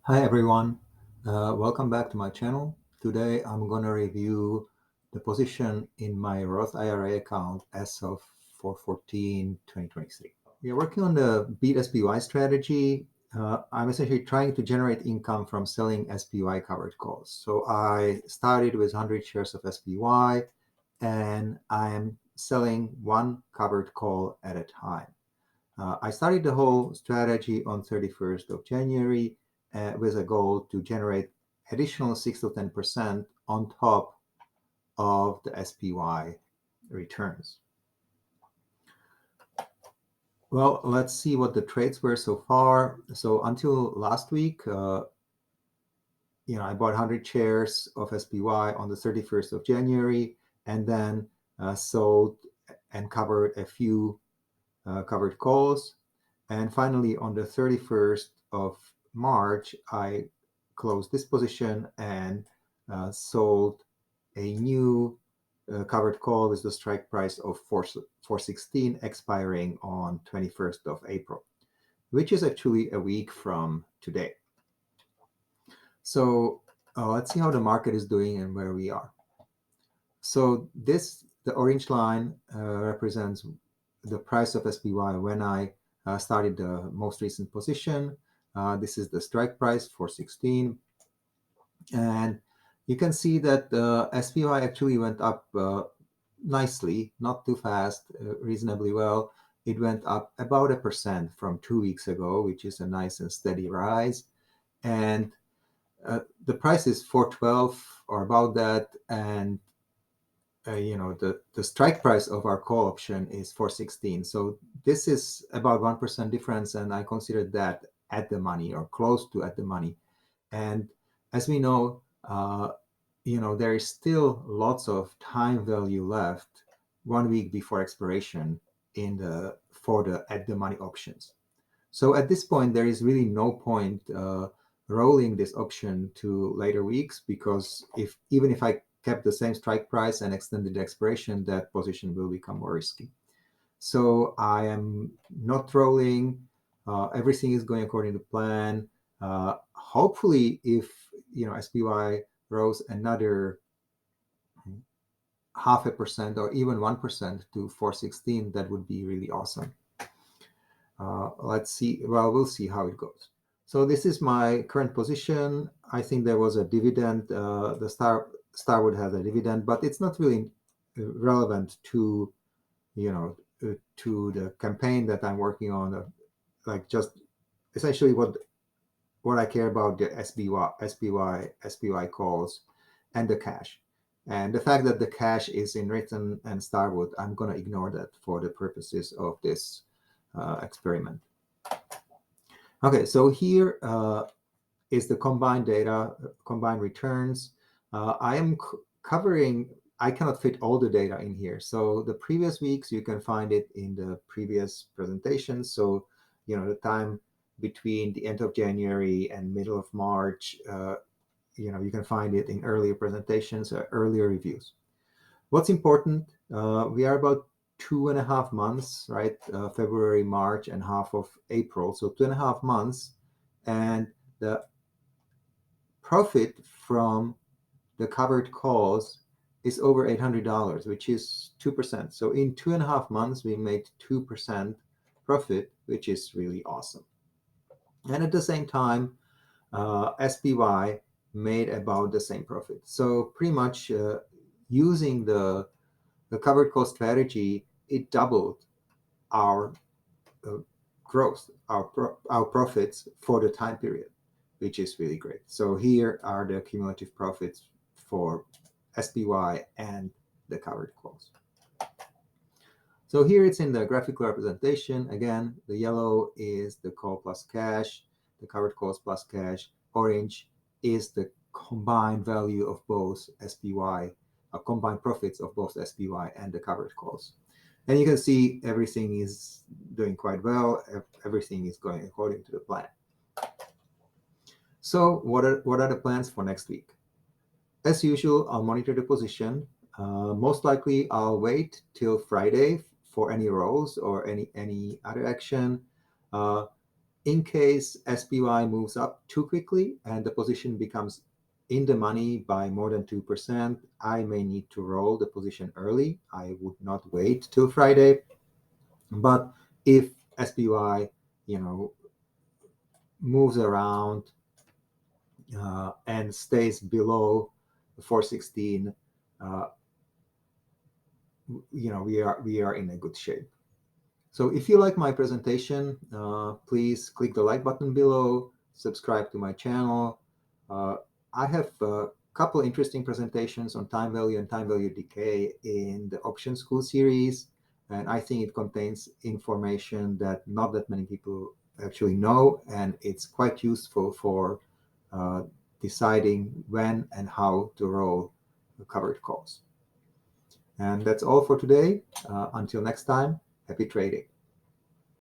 Hi everyone, welcome back to my channel. Today I'm going to review the position in my Roth IRA account as of 4/14/2023. We are working on the beat SPY strategy. I'm essentially trying to generate income from selling SPY covered calls. So I started with 100 shares of SPY and I am selling one covered call at a time. I started the whole strategy on 31st of January with a goal to generate additional 6 to 10% on top of the SPY returns. Well, let's see what the trades were so far. So until last week, I bought 100 shares of SPY on the 31st of January and then sold and covered a few covered calls. And finally, on the 31st of March, I closed this position and sold a new covered call with the strike price of 416 expiring on 21st of April, which is actually a week from today. So let's see how the market is doing and where we are. So the orange line represents the price of SPY when I started the most recent position. This is the strike price for 16. And you can see that the SPY actually went up nicely, not too fast, reasonably well. It went up about 1% from 2 weeks ago, which is a nice and steady rise. And the price is 412 or about that. And the strike price of our call option is 416. So this is about 1% difference, and I consider that at the money or close to at the money. And as we know, there is still lots of time value left 1 week before expiration for the at the money options. So at this point, there is really no point rolling this option to later weeks, because even if I kept the same strike price and extended the expiration, that position will become more risky. So I am not rolling. Everything is going according to plan. Hopefully, if SPY rose another 0.5% or even 1% to 416, that would be really awesome. Let's see. Well, we'll see how it goes. So this is my current position. I think there was a dividend. The Starwood has a dividend, but it's not really relevant to to the campaign that I'm working on. Like, just essentially what I care about, the SPY calls and the cash. And the fact that the cash is in Written and Starwood, I'm going to ignore that for the purposes of this experiment. Okay, so here is the combined data, combined returns. I am covering, I cannot fit all the data in here. So the previous weeks, you can find it in the previous presentations. So, the time between the end of January and middle of March, you can find it in earlier presentations or earlier reviews. What's important, we are about 2.5 months, right? February, March, and half of April. So 2.5 months. And the profit from the covered calls is over $800, which is 2%. So in 2.5 months, we made 2% profit, which is really awesome. And at the same time, SPY made about the same profit. So pretty much using the covered call strategy, it doubled our growth, our profits for the time period, which is really great. So here are the cumulative profits for SPY and the covered calls. So here it's in the graphical representation. Again, the yellow is the call plus cash, the covered calls plus cash. Orange is the combined value of both SPY, combined profits of both SPY and the covered calls. And you can see everything is doing quite well. Everything is going according to the plan. So what are the plans for next week? As usual, I'll monitor the position. Most likely, I'll wait till Friday for any rolls or any other action. In case SPY moves up too quickly and the position becomes in the money by more than 2%, I may need to roll the position early. I would not wait till Friday. But if SPY, moves around and stays below 416, we are in a good shape. So if you like my presentation, please click the like button below, subscribe to my channel. I have a couple interesting presentations on time value and time value decay in the Option School series, and I think it contains information that not that many people actually know, and it's quite useful for deciding when and how to roll covered calls. And that's all for today. Until next time, happy trading.